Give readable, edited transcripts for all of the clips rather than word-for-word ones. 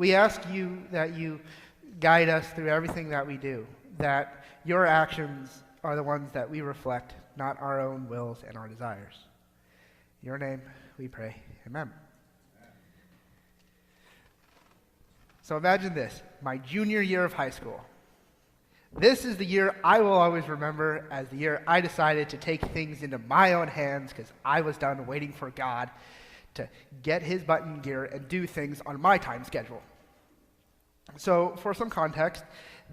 We ask you that you guide us through everything that we do, that your actions are the ones that we reflect, not our own wills and our desires. In your name we pray. Amen. So imagine this, my junior year of high school. This is the year I will always remember as the year I decided to take things into my own hands because I was done waiting for God to get his butt in gear and do things on my time schedule. So for some context,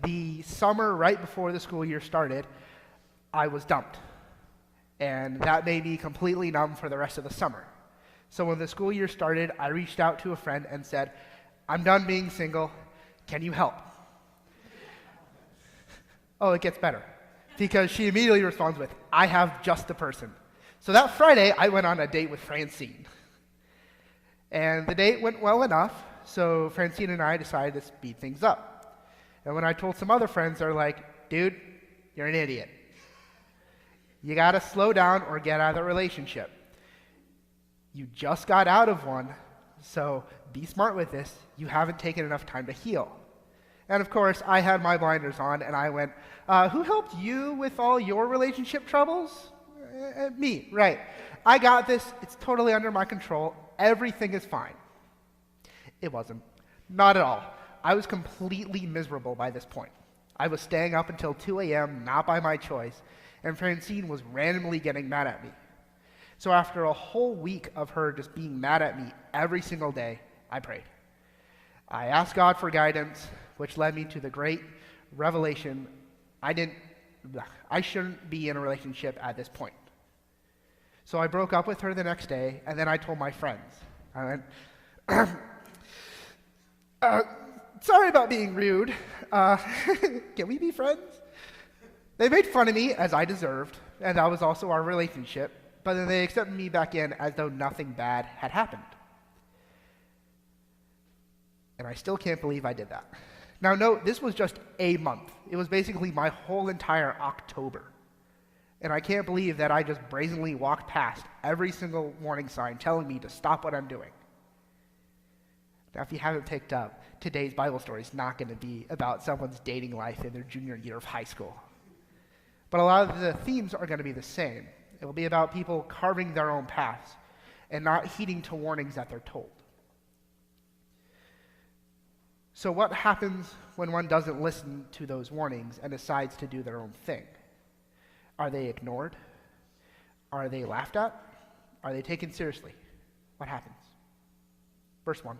the summer right before the school year started, I was dumped. And that made me completely numb for the rest of the summer. So when the school year started, I reached out to a friend and said, I'm done being single. Can you help? Oh, it gets better. Because she immediately responds with, I have just the person. So that Friday, I went on a date with Francine. And the date went well enough, so Francine and I decided to speed things up. And when I told some other friends, they're like, dude, you're an idiot. You gotta slow down or get out of the relationship. You just got out of one, so be smart with this. You haven't taken enough time to heal. And of course, I had my blinders on, and I went, who helped you with all your relationship troubles? Me, right. I got this. It's totally under my control. Everything is fine. It wasn't. Not at all. I was completely miserable by this point. I was staying up until 2 a.m., not by my choice, and Francine was randomly getting mad at me. So after a whole week of her just being mad at me every single day, I prayed. I asked God for guidance, which led me to the great revelation I shouldn't be in a relationship at this point. So I broke up with her the next day, and then I told my friends. I went, sorry about being rude. Can we be friends? They made fun of me, as I deserved, and that was also our relationship, but then they accepted me back in as though nothing bad had happened. And I still can't believe I did that. Now note, this was just a month. It was basically my whole entire October. And I can't believe that I just brazenly walked past every single warning sign telling me to stop what I'm doing. Now, if you haven't picked up, today's Bible story is not going to be about someone's dating life in their junior year of high school. But a lot of the themes are going to be the same. It will be about people carving their own paths and not heeding to warnings that they're told. So what happens when one doesn't listen to those warnings and decides to do their own thing? Are they ignored? Are they laughed at? Are they taken seriously? What happens? Verse 1.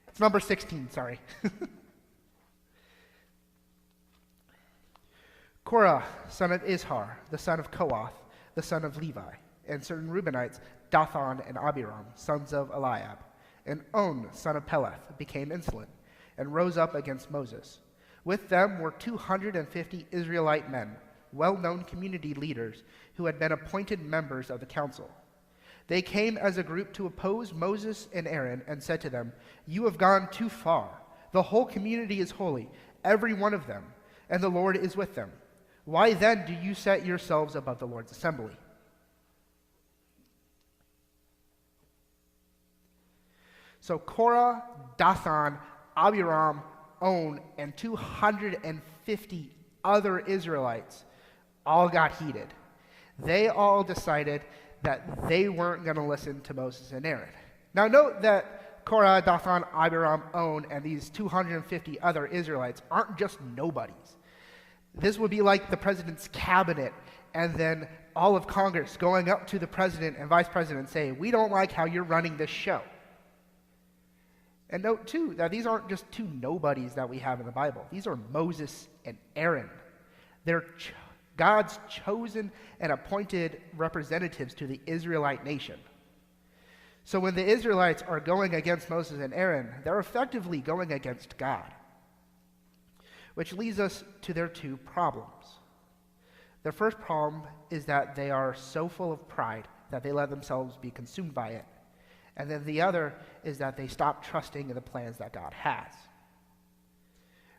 It's number 16, sorry. Korah, son of Izhar, the son of Kohath, the son of Levi, and certain Reubenites, Dathan and Abiram, sons of Eliab, and On, son of Peleth, became insolent and rose up against Moses. With them were 250 Israelite men, well-known community leaders who had been appointed members of the council. They came as a group to oppose Moses and Aaron and said to them, "You have gone too far. The whole community is holy, every one of them, and the Lord is with them. Why then do you set yourselves above the Lord's assembly?" So Korah, Dathan, Abiram, On, and 250 other Israelites all got heated. They all decided that they weren't going to listen to Moses and Aaron. Now note that Korah, Dathan, Abiram, On, and these 250 other Israelites aren't just nobodies. This would be like the president's cabinet and then all of Congress going up to the president and vice president saying, "We don't like how you're running this show." And note, too, that these aren't just two nobodies that we have in the Bible. These are Moses and Aaron. They're God's chosen and appointed representatives to the Israelite nation. So when the Israelites are going against Moses and Aaron, they're effectively going against God. Which leads us to their two problems. Their first problem is that they are so full of pride that they let themselves be consumed by it. And then the other is that they stop trusting in the plans that God has.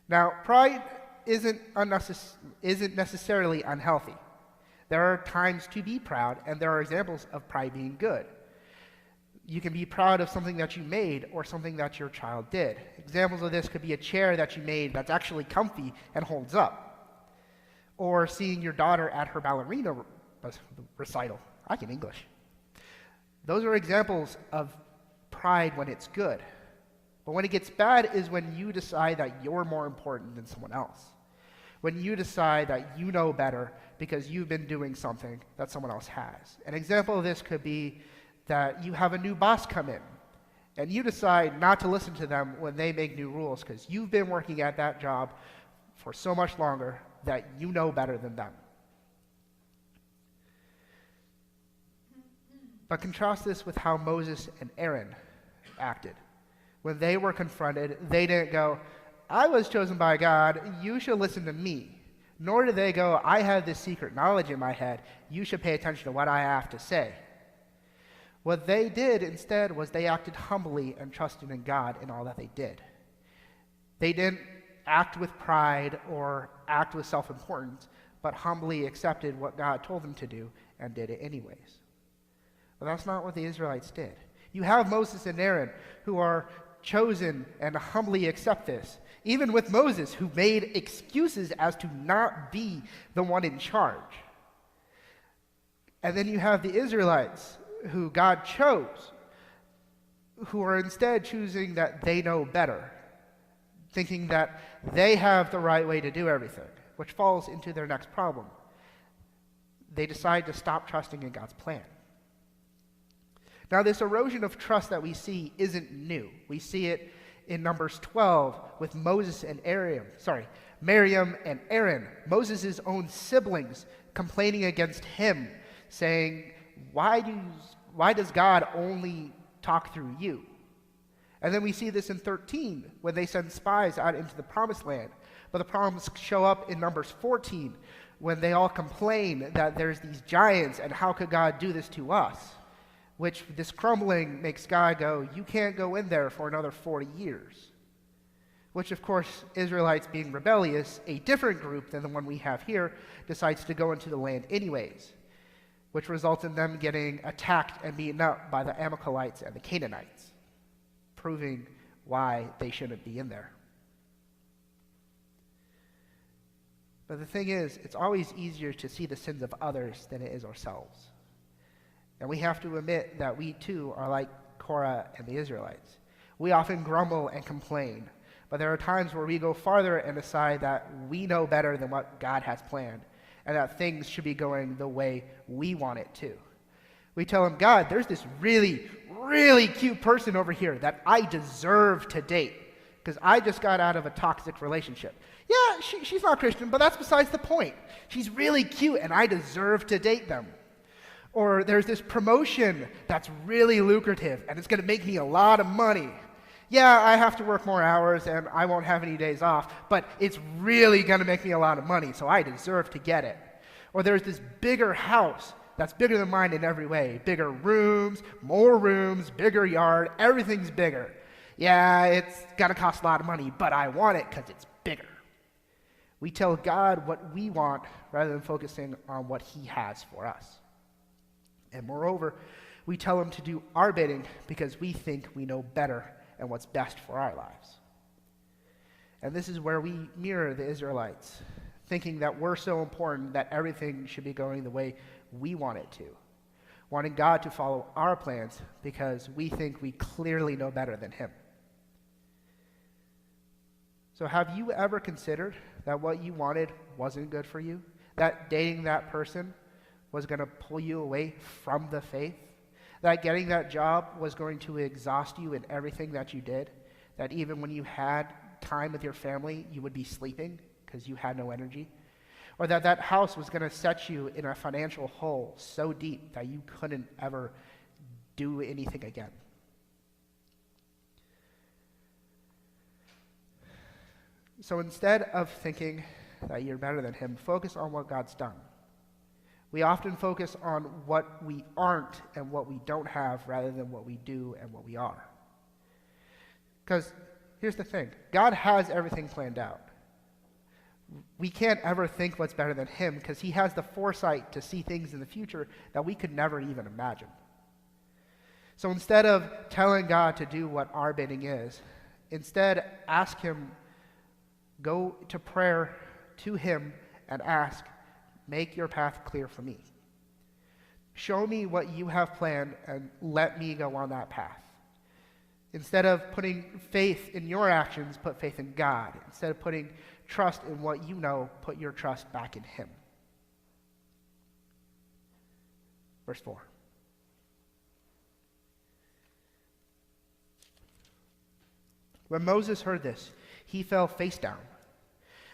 Now, pride isn't necessarily unhealthy. There are times to be proud, and there are examples of pride being good. You can be proud of something that you made or something that your child did. Examples of this could be a chair that you made that's actually comfy and holds up. Or seeing your daughter at her ballerina recital. I can English. Those are examples of pride when it's good. But when it gets bad is when you decide that you're more important than someone else. When you decide that you know better because you've been doing something that someone else has. An example of this could be that you have a new boss come in, and you decide not to listen to them when they make new rules because you've been working at that job for so much longer that you know better than them. But contrast this with how Moses and Aaron acted. When they were confronted, they didn't go, I was chosen by God, you should listen to me. Nor did they go, I have this secret knowledge in my head, you should pay attention to what I have to say. What they did instead was they acted humbly and trusted in God in all that they did. They didn't act with pride or act with self-importance, but humbly accepted what God told them to do and did it anyways. But that's not what the Israelites did. You have Moses and Aaron who are chosen and humbly accept this. Even with Moses, who made excuses as to not be the one in charge. And then you have the Israelites, who God chose, who are instead choosing that they know better, thinking that they have the right way to do everything, which falls into their next problem. They decide to stop trusting in God's plan. Now, this erosion of trust that we see isn't new. We see it in Numbers 12 with Miriam and Aaron, Moses' own siblings, complaining against him, saying, why does God only talk through you? And then we see this in 13 when they send spies out into the promised land. But the problems show up in Numbers 14 when they all complain that there's these giants and how could God do this to us? Which this crumbling makes God go, you can't go in there for another 40 years. Which, of course, Israelites being rebellious, a different group than the one we have here, decides to go into the land anyways, which results in them getting attacked and beaten up by the Amalekites and the Canaanites, proving why they shouldn't be in there. But the thing is, it's always easier to see the sins of others than it is ourselves. And we have to admit that we too are like Korah and the Israelites. We often grumble and complain, but there are times where we go farther and decide that we know better than what God has planned, and that things should be going the way we want it to. We tell him, God, there's this really, really cute person over here that I deserve to date because I just got out of a toxic relationship. Yeah, she's not Christian, but that's besides the point. She's really cute and I deserve to date them. Or there's this promotion that's really lucrative and it's going to make me a lot of money. Yeah, I have to work more hours and I won't have any days off, but it's really going to make me a lot of money, so I deserve to get it. Or there's this bigger house that's bigger than mine in every way. Bigger rooms, bigger yard, everything's bigger. Yeah, it's going to cost a lot of money, but I want it because it's bigger. We tell God what we want rather than focusing on what he has for us. And moreover, we tell him to do our bidding because we think we know better and what's best for our lives. And this is where we mirror the Israelites, thinking that we're so important that everything should be going the way we want it to, wanting God to follow our plans because we think we clearly know better than him. So have you ever considered that what you wanted wasn't good for you? That dating that person was going to pull you away from the faith? That getting that job was going to exhaust you in everything that you did? That even when you had time with your family, you would be sleeping because you had no energy? Or that house was going to set you in a financial hole so deep that you couldn't ever do anything again? So instead of thinking that you're better than him, focus on what God's done. We often focus on what we aren't and what we don't have rather than what we do and what we are. Because here's the thing, God has everything planned out. We can't ever think what's better than him because he has the foresight to see things in the future that we could never even imagine. So instead of telling God to do what our bidding is, instead ask him, go to prayer to him and ask, make your path clear for me. Show me what you have planned and let me go on that path. Instead of putting faith in your actions, put faith in God. Instead of putting trust in what you know, put your trust back in him. Verse 4. When Moses heard this, he fell face down.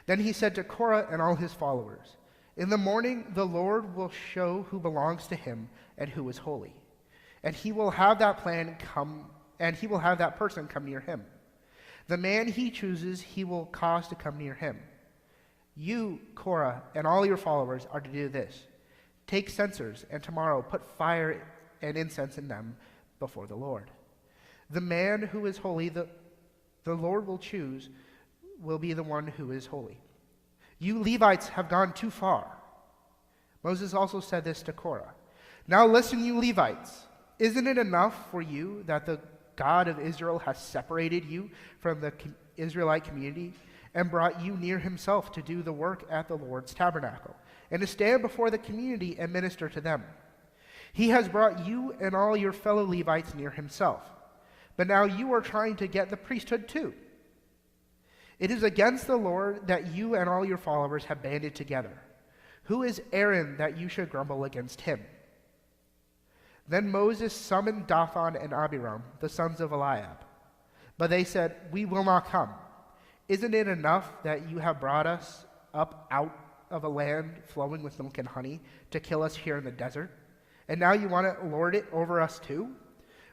Then he said to Korah and all his followers, "In the morning the Lord will show who belongs to him and who is holy, and he will have that person come near him. The man he chooses he will cause to come near him. You, Korah, and all your followers are to do this. Take censers, and tomorrow put fire and incense in them before the Lord. The man who is holy the Lord will choose will be the one who is holy. You Levites have gone too far." Moses also said this to Korah. "Now listen, you Levites. Isn't it enough for you that the God of Israel has separated you from the Israelite community and brought you near himself to do the work at the Lord's tabernacle and to stand before the community and minister to them? He has brought you and all your fellow Levites near himself. But now you are trying to get the priesthood too. It is against the Lord that you and all your followers have banded together. Who is Aaron that you should grumble against him?" Then Moses summoned Dathan and Abiram, the sons of Eliab. But they said, "We will not come. Isn't it enough that you have brought us up out of a land flowing with milk and honey to kill us here in the desert? And now you want to lord it over us too?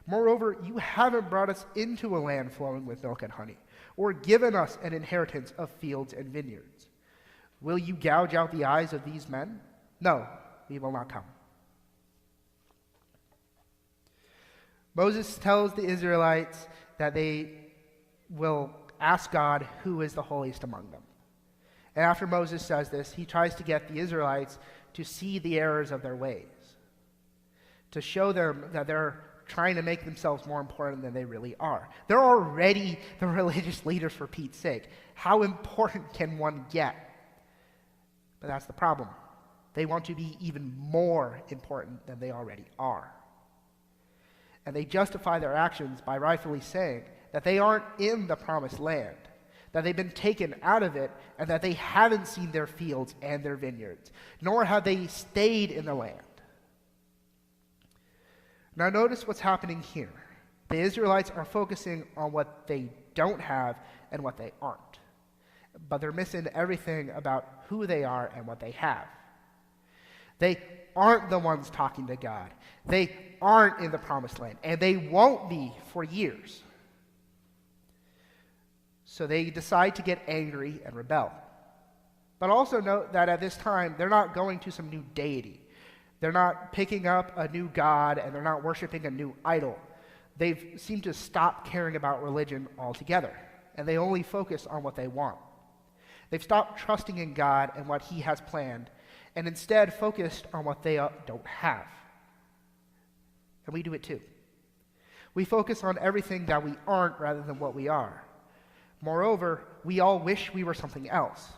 Moreover, you haven't brought us into a land flowing with milk and honey, or given us an inheritance of fields and vineyards. Will you gouge out the eyes of these men? No, we will not come." Moses tells the Israelites that they will ask God who is the holiest among them. And after Moses says this, he tries to get the Israelites to see the errors of their ways, to show them that they're trying to make themselves more important than they really are. They're already the religious leaders, for Pete's sake. How important can one get? But that's the problem. They want to be even more important than they already are. And they justify their actions by rightfully saying that they aren't in the promised land, that they've been taken out of it, and that they haven't seen their fields and their vineyards, nor have they stayed in the land. Now notice what's happening here. The Israelites are focusing on what they don't have and what they aren't. But they're missing everything about who they are and what they have. They aren't the ones talking to God. They aren't in the promised land, and they won't be for years. So they decide to get angry and rebel. But also note that at this time, they're not going to some new deity. They're not picking up a new god, and they're not worshiping a new idol. They've seemed to stop caring about religion altogether, and they only focus on what they want. They've stopped trusting in God and what he has planned, and instead focused on what they don't have. And we do it too. We focus on everything that we aren't rather than what we are. Moreover, we all wish we were something else.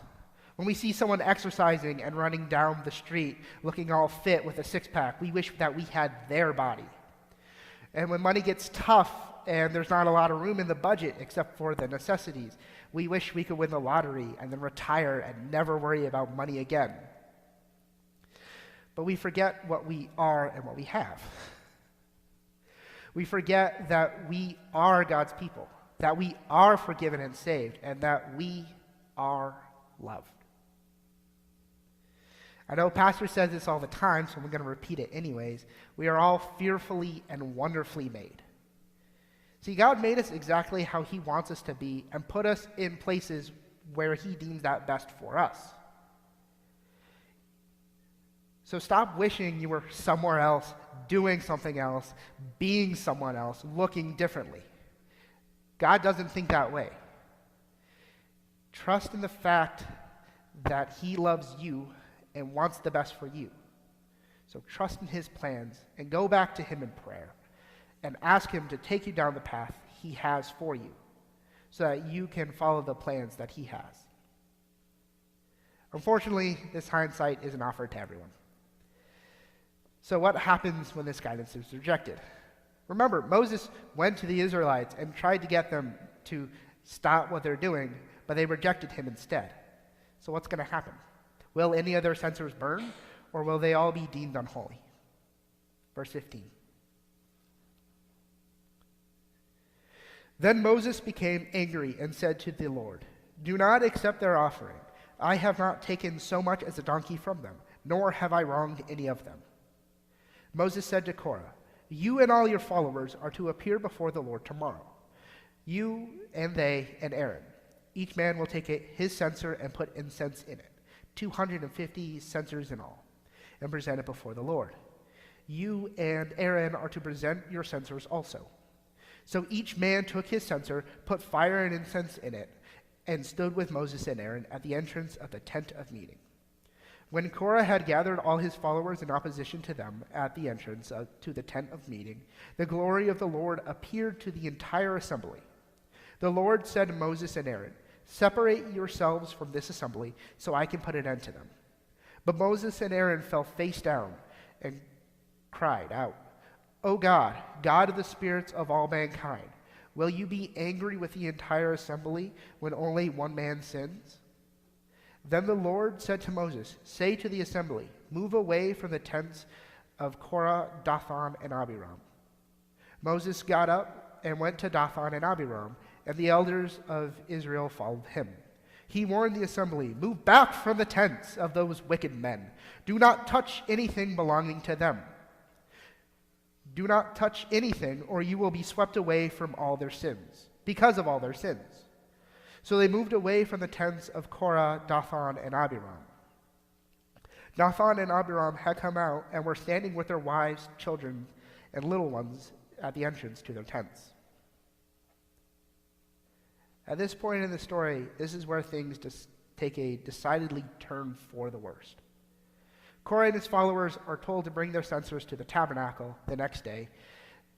When we see someone exercising and running down the street looking all fit with a six-pack, we wish that we had their body. And when money gets tough and there's not a lot of room in the budget except for the necessities, we wish we could win the lottery and then retire and never worry about money again. But we forget what we are and what we have. We forget that we are God's people, that we are forgiven and saved, and that we are loved. I know Pastor says this all the time, so I'm going to repeat it anyways. We are all fearfully and wonderfully made. See, God made us exactly how he wants us to be and put us in places where he deems that best for us. So stop wishing you were somewhere else, doing something else, being someone else, looking differently. God doesn't think that way. Trust in the fact that he loves you and wants the best for you. So trust in his plans and go back to him in prayer and ask him to take you down the path he has for you so that you can follow the plans that he has. Unfortunately, this hindsight isn't offered to everyone. So what happens when this guidance is rejected? Remember, Moses went to the Israelites and tried to get them to stop what they're doing, but they rejected him instead. So what's going to happen? Will any of their censers burn, or will they all be deemed unholy? Verse 15. Then Moses became angry and said to the Lord, "Do not accept their offering. I have not taken so much as a donkey from them, nor have I wronged any of them." Moses said to Korah, "You and all your followers are to appear before the Lord tomorrow. You and they and Aaron. Each man will take his censer and put incense in it, 250 censers in all, and present it before the Lord. You and Aaron are to present your censers also." So each man took his censer, put fire and incense in it, and stood with Moses and Aaron at the entrance of the tent of meeting. When Korah had gathered all his followers in opposition to them at the entrance to the tent of meeting, the glory of the Lord appeared to the entire assembly. The Lord said to Moses and Aaron, "Separate yourselves from this assembly so I can put an end to them." But Moses and Aaron fell face down and cried out, "O God, God of the spirits of all mankind, will you be angry with the entire assembly when only one man sins?" Then the Lord said to Moses, "Say to the assembly, move away from the tents of Korah, Dathan, and Abiram." Moses got up and went to Dathan and Abiram, and the elders of Israel followed him. He warned the assembly, "Move back from the tents of those wicked men. Do not touch anything belonging to them. Do not touch anything, or you will be swept away from all their sins, because of all their sins." So they moved away from the tents of Korah, Dathan, and Abiram. Dathan and Abiram had come out and were standing with their wives, children, and little ones at the entrance to their tents. At this point in the story, this is where things just take a decidedly turn for the worst. Korah and his followers are told to bring their censers to the tabernacle the next day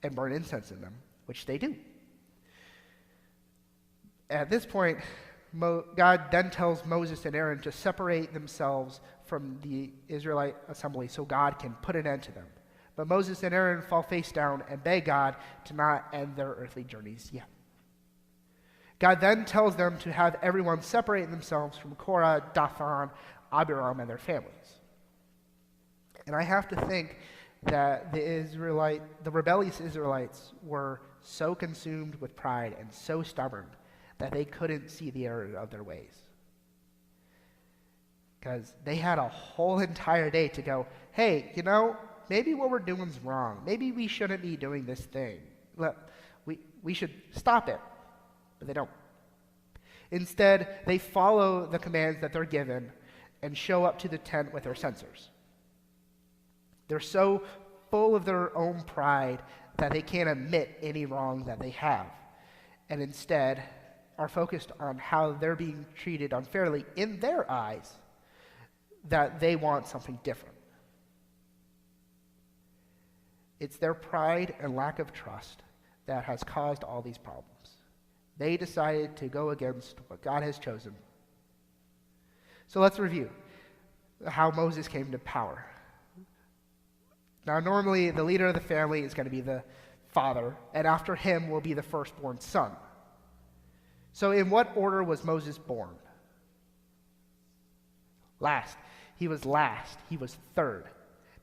and burn incense in them, which they do. At this point, God then tells Moses and Aaron to separate themselves from the Israelite assembly so God can put an end to them. But Moses and Aaron fall face down and beg God to not end their earthly journeys yet. God then tells them to have everyone separate themselves from Korah, Dathan, Abiram, and their families. And I have to think that the rebellious Israelites were so consumed with pride and so stubborn that they couldn't see the error of their ways. Because they had a whole entire day to go, "Hey, maybe what we're doing is wrong. Maybe we shouldn't be doing this thing. We should stop it." But they don't. Instead, they follow the commands that they're given and show up to the tent with their censers. They're so full of their own pride that they can't admit any wrong that they have, and instead are focused on how they're being treated unfairly in their eyes, that they want something different. It's their pride and lack of trust that has caused all these problems. They decided to go against what God has chosen. So let's review how Moses came to power. Now, normally, the leader of the family is going to be the father, and after him will be the firstborn son. So in what order was Moses born? Last. He was last. He was third.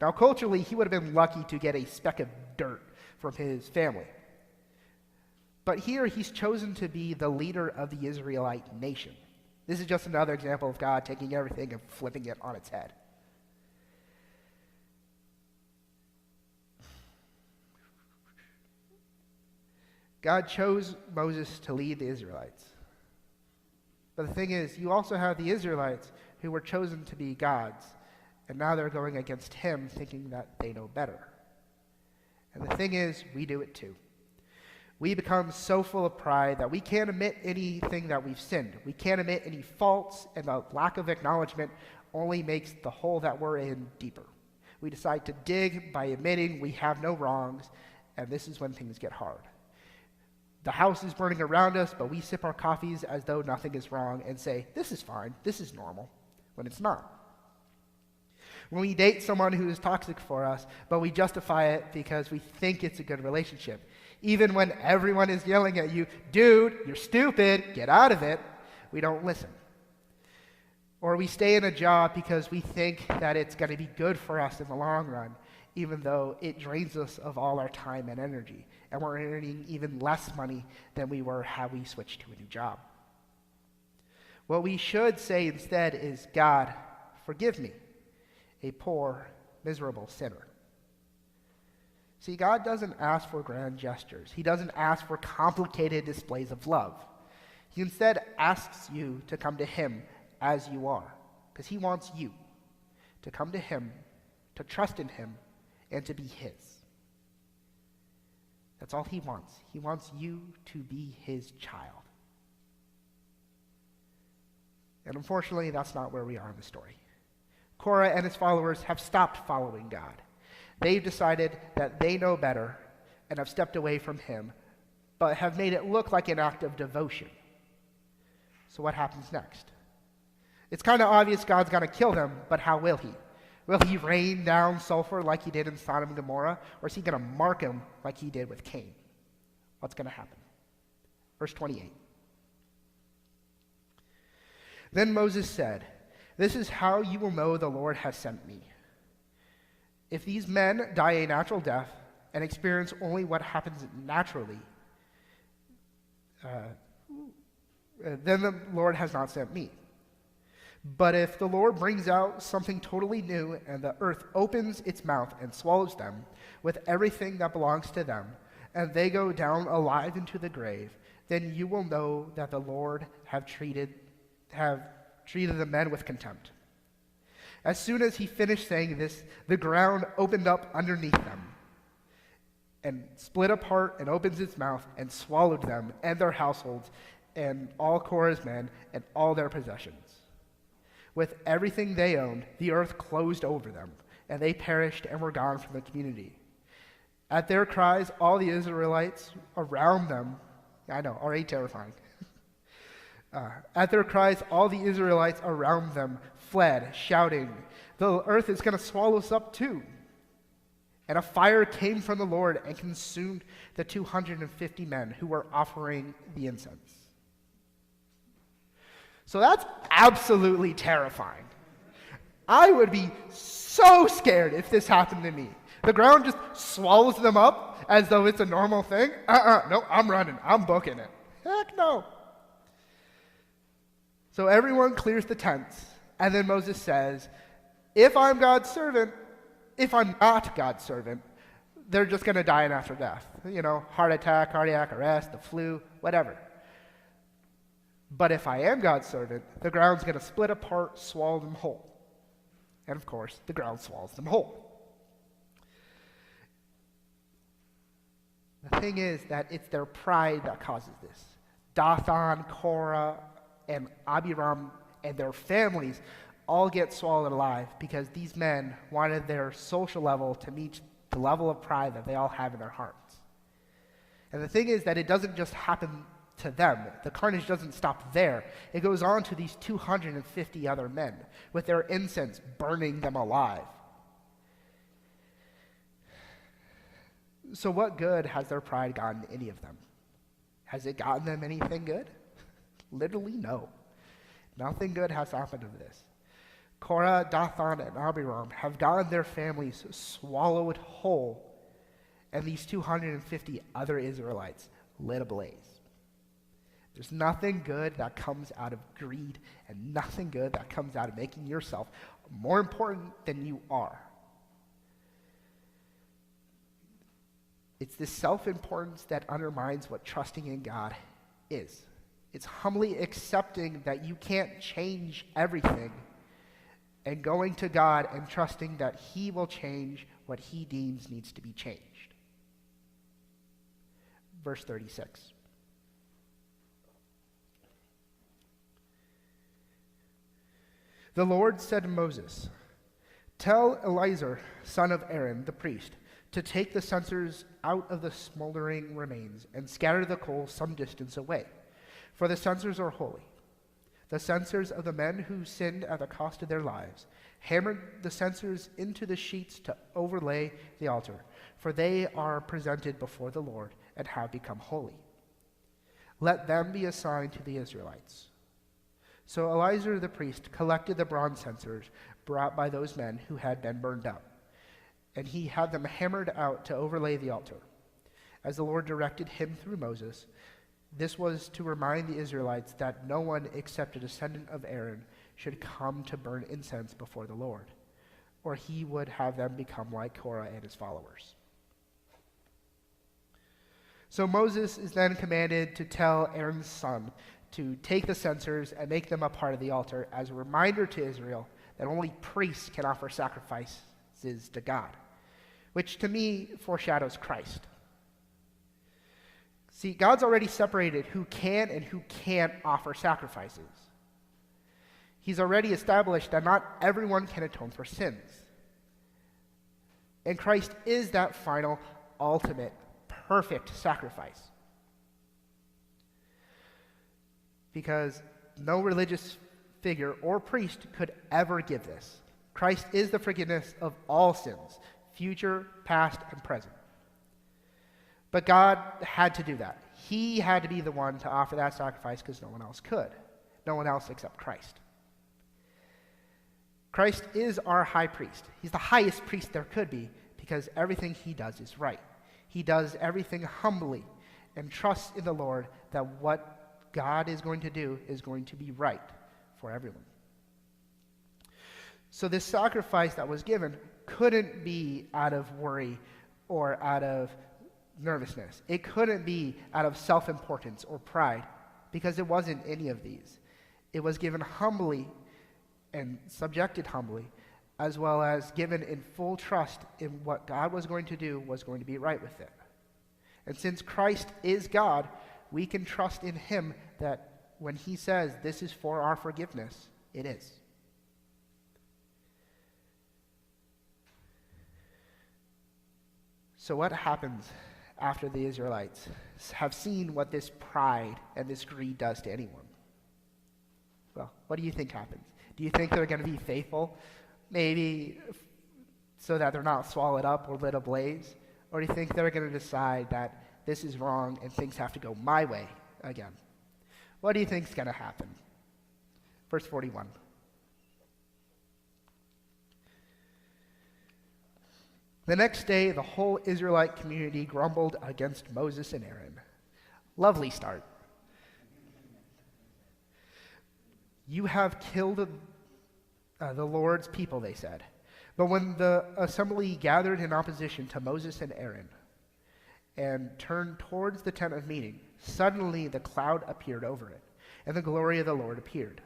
Now, culturally, he would have been lucky to get a speck of dirt from his family. But here, he's chosen to be the leader of the Israelite nation. This is just another example of God taking everything and flipping it on its head. God chose Moses to lead the Israelites. But the thing is, you also have the Israelites who were chosen to be God's, and now they're going against him thinking that they know better. And the thing is, we do it too. We become so full of pride that we can't admit anything that we've sinned. We can't admit any faults, and the lack of acknowledgement only makes the hole that we're in deeper. We decide to dig by admitting we have no wrongs, and this is when things get hard. The house is burning around us, but we sip our coffees as though nothing is wrong and say, this is fine, this is normal, when it's not. When we date someone who is toxic for us, but we justify it because we think it's a good relationship, even when everyone is yelling at you, dude, you're stupid, get out of it, we don't listen. Or we stay in a job because we think that it's going to be good for us in the long run, even though it drains us of all our time and energy, and we're earning even less money than we were had we switched to a new job. What we should say instead is, God, forgive me, a poor, miserable sinner. See, God doesn't ask for grand gestures. He doesn't ask for complicated displays of love. He instead asks you to come to him as you are, because he wants you to come to him, to trust in him, and to be his. That's all he wants. He wants you to be his child. And unfortunately, that's not where we are in the story. Korah and his followers have stopped following God. They've decided that they know better and have stepped away from him, but have made it look like an act of devotion. So what happens next? It's kind of obvious God's going to kill them, but how will he? Will he rain down sulfur like he did in Sodom and Gomorrah, or is he going to mark them like he did with Cain? What's going to happen? Verse 28. Then Moses said, "This is how you will know the Lord has sent me. If these men die a natural death and experience only what happens naturally, then the Lord has not sent me. But if the Lord brings out something totally new and the earth opens its mouth and swallows them with everything that belongs to them, and they go down alive into the grave, then you will know that the Lord have treated the men with contempt." As soon as he finished saying this, the ground opened up underneath them and split apart and opens its mouth and swallowed them and their households and all Korah's men and all their possessions. With everything they owned, the earth closed over them, and they perished and were gone from the community. At their cries, all the Israelites around them, I know, already terrifying. At their cries, all the Israelites around them fled, shouting, "The earth is going to swallow us up too." And a fire came from the Lord and consumed the 250 men who were offering the incense. So that's absolutely terrifying. I would be so scared if this happened to me. The ground just swallows them up as though it's a normal thing. No, I'm running. I'm booking it. Heck no. So everyone clears the tents, and then Moses says, if I'm God's servant, if I'm not God's servant, they're just going to die after death. Heart attack, cardiac arrest, the flu, whatever. But if I am God's servant, the ground's going to split apart, swallow them whole. And of course, the ground swallows them whole. The thing is that it's their pride that causes this. Dathan, Korah, and Abiram and their families all get swallowed alive because these men wanted their social level to meet the level of pride that they all have in their hearts. And the thing is that it doesn't just happen to them. The carnage doesn't stop there. It goes on to these 250 other men with their incense burning them alive. So what good has their pride gotten any of them? Has it gotten them anything good? Literally, no. Nothing good has happened of this. Korah, Dathan, and Abiram have gotten their families swallowed whole, and these 250 other Israelites lit ablaze. There's nothing good that comes out of greed, and nothing good that comes out of making yourself more important than you are. It's this self-importance that undermines what trusting in God is. It's humbly accepting that you can't change everything and going to God and trusting that He will change what He deems needs to be changed. Verse 36. The Lord said to Moses, "Tell Eleazar, son of Aaron, the priest, to take the censers out of the smoldering remains and scatter the coals some distance away. For the censers are holy. The censers of the men who sinned at the cost of their lives hammered the censers into the sheets to overlay the altar, for they are presented before the Lord and have become holy. Let them be assigned to the Israelites. So Eleazar the priest collected the bronze censers brought by those men who had been burned up, and he had them hammered out to overlay the altar, as the Lord directed him through Moses. This was to remind the Israelites that no one except a descendant of Aaron should come to burn incense before the Lord, or he would have them become like Korah and his followers. So Moses is then commanded to tell Aaron's son to take the censers and make them a part of the altar as a reminder to Israel that only priests can offer sacrifices to God, which to me foreshadows Christ. See, God's already separated who can and who can't offer sacrifices. He's already established that not everyone can atone for sins. And Christ is that final, ultimate, perfect sacrifice. Because no religious figure or priest could ever give this. Christ is the forgiveness of all sins, future, past, and present. But God had to do that. He had to be the one to offer that sacrifice because no one else could. No one else except Christ. Christ is our high priest. He's the highest priest there could be because everything he does is right. He does everything humbly and trusts in the Lord that what God is going to do is going to be right for everyone. So this sacrifice that was given couldn't be out of worry or out of nervousness. It couldn't be out of self-importance or pride because it wasn't any of these. It was given humbly and subjected humbly, as well as given in full trust in what God was going to do was going to be right with it. And since Christ is God, we can trust in him that when he says this is for our forgiveness, it is. So what happens after the Israelites have seen what this pride and this greed does to anyone? Well, what do you think happens? Do you think they're going to be faithful, maybe so that they're not swallowed up or lit ablaze? Or do you think they're going to decide that this is wrong and things have to go my way again? What do you think is going to happen? Verse 41. The next day, the whole Israelite community grumbled against Moses and Aaron. Lovely start. You have killed the Lord's people, they said. But when the assembly gathered in opposition to Moses and Aaron and turned towards the tent of meeting, suddenly the cloud appeared over it, and the glory of the Lord appeared.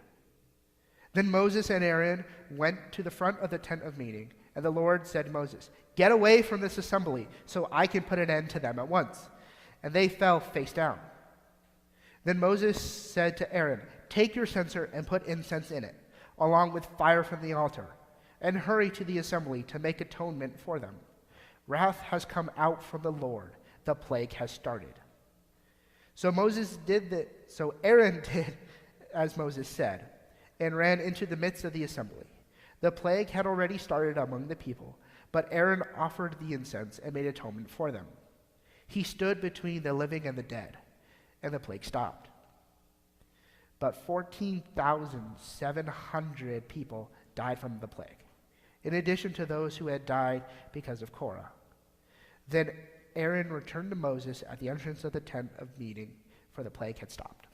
Then Moses and Aaron went to the front of the tent of meeting, and the Lord said to Moses, "Get away from this assembly, so I can put an end to them at once." And they fell face down. Then Moses said to Aaron, "Take your censer and put incense in it, along with fire from the altar, and hurry to the assembly to make atonement for them. Wrath has come out from the Lord. The plague has started." So Aaron did as Moses said, and ran into the midst of the assembly. The plague had already started among the people, but Aaron offered the incense and made atonement for them. He stood between the living and the dead, and the plague stopped. But 14,700 people died from the plague, in addition to those who had died because of Korah. Then Aaron returned to Moses at the entrance of the tent of meeting, for the plague had stopped.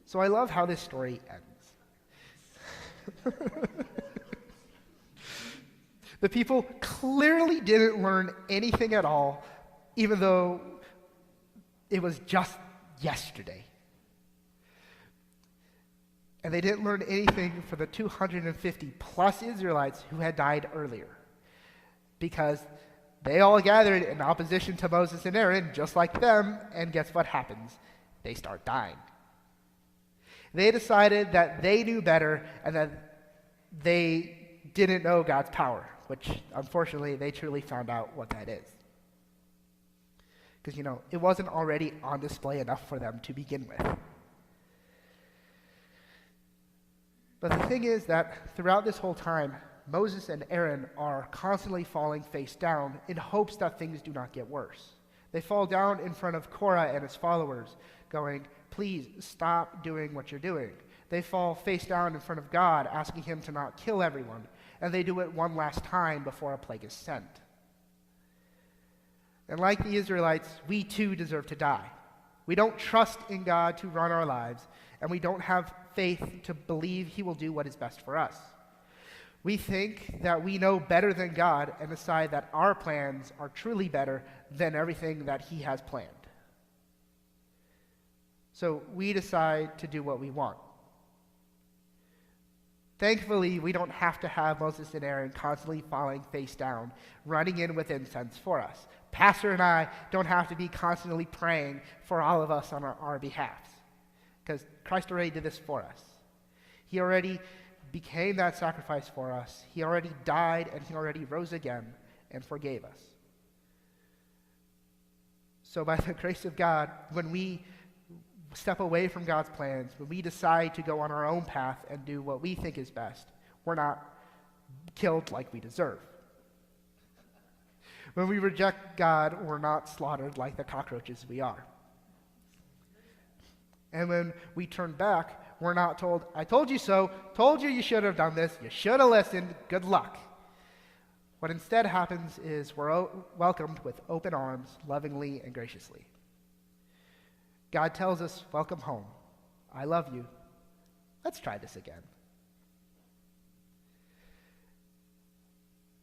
So I love how this story ends. The people clearly didn't learn anything at all, even though it was just yesterday. And they didn't learn anything for the 250 plus Israelites who had died earlier, because they all gathered in opposition to Moses and Aaron, just like them, and guess what happens? They start dying. They decided that they knew better and that they didn't know God's power, which unfortunately they truly found out what that is. Because, it wasn't already on display enough for them to begin with. But the thing is that throughout this whole time, Moses and Aaron are constantly falling face down in hopes that things do not get worse. They fall down in front of Korah and his followers, going, "Please stop doing what you're doing." They fall face down in front of God, asking him to not kill everyone, and they do it one last time before a plague is sent. And like the Israelites, we too deserve to die. We don't trust in God to run our lives, and we don't have faith to believe he will do what is best for us. We think that we know better than God and decide that our plans are truly better than everything that he has planned. So we decide to do what we want. Thankfully, we don't have to have Moses and Aaron constantly falling face down, running in with incense for us. Pastor and I don't have to be constantly praying for all of us on our behalf, because Christ already did this for us. He already became that sacrifice for us. He already died, and he already rose again and forgave us. So by the grace of God, when we step away from God's plans, when we decide to go on our own path and do what we think is best, we're not killed like we deserve. When we reject God, we're not slaughtered like the cockroaches we are. And when we turn back, we're not told, "I told you so, told you should have done this, you should have listened, good luck." What instead happens is we're welcomed with open arms, lovingly and graciously. God tells us, "Welcome home. I love you. Let's try this again."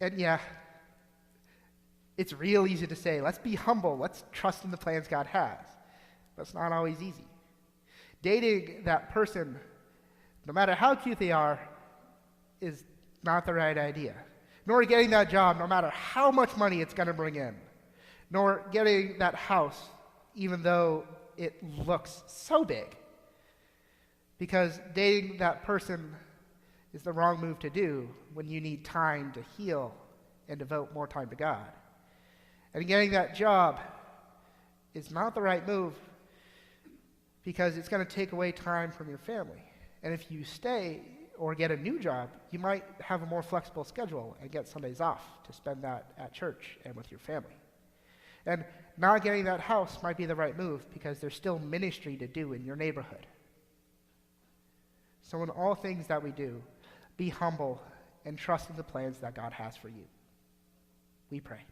And yeah, it's real easy to say, let's be humble, let's trust in the plans God has. But it's not always easy. Dating that person, no matter how cute they are, is not the right idea. Nor getting that job, no matter how much money it's going to bring in. Nor getting that house, even though it looks so big. Because dating that person is the wrong move to do when you need time to heal and devote more time to God. And getting that job is not the right move because it's going to take away time from your family. And if you stay or get a new job, you might have a more flexible schedule and get Sundays off to spend that at church and with your family. And not getting that house might be the right move because there's still ministry to do in your neighborhood. So in all things that we do, be humble and trust in the plans that God has for you. We pray.